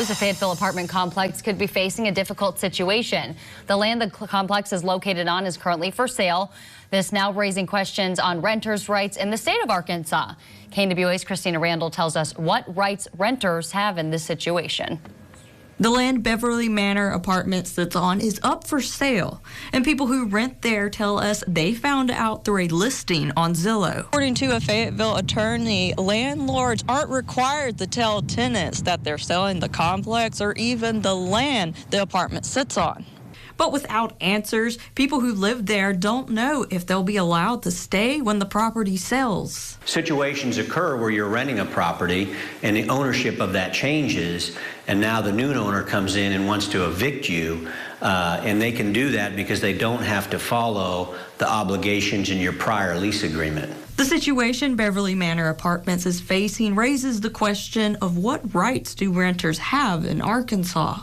news. A Fayetteville apartment complex could be facing a difficult situation. The land the complex is located on is currently for sale. This now raising questions on renters' rights in the state of Arkansas. KNWA's Christina Randall tells us what rights renters have in this situation. The land Beverly Manor apartment sits on is up for sale, and people who rent there tell us they found out through a listing on Zillow. According to a Fayetteville attorney, landlords aren't required to tell tenants that they're selling the complex or even the land the apartment sits on. But without answers, people who live there don't know if they'll be allowed to stay when the property sells. Situations occur where you're renting a property and the ownership of that changes, and now the new owner comes in and wants to evict you, and they can do that because they don't have to follow the obligations in your prior lease agreement. The situation Beverly Manor Apartments is facing raises the question of what rights do renters have in Arkansas?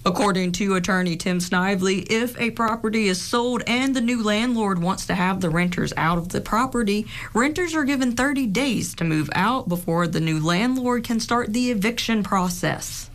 According to attorney Tim Snively, if a property is sold and the new landlord wants to have the renters out of the property, renters are given 30 days to move out before the new landlord can start the eviction process.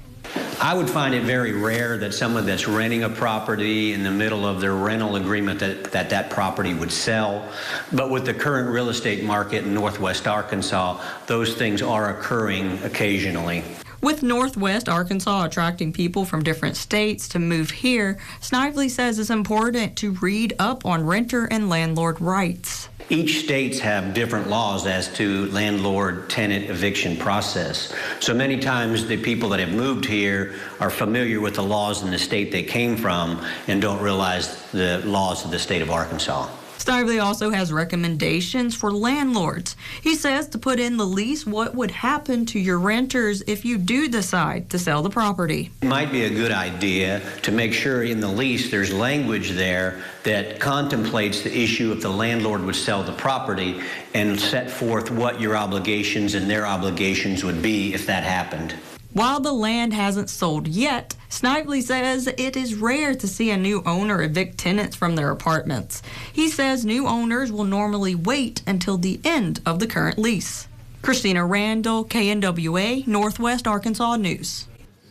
I would find it very rare that someone that's renting a property in the middle of their rental agreement that property would sell. But with the current real estate market in Northwest Arkansas, those things are occurring occasionally. With Northwest Arkansas attracting people from different states to move here, Snively says it's important to read up on renter and landlord rights. Each states have different laws as to landlord-tenant eviction process. So many times the people that have moved here are familiar with the laws in the state they came from and don't realize the laws of the state of Arkansas. Snively also has recommendations for landlords. He says to put in the lease what would happen to your renters if you do decide to sell the property. It might be a good idea to make sure in the lease there's language there that contemplates the issue if the landlord would sell the property and set forth what your obligations and their obligations would be if that happened. While the land hasn't sold yet, Snively says it is rare to see a new owner evict tenants from their apartments. He says new owners will normally wait until the end of the current lease. Christina Randall, KNWA, Northwest Arkansas News.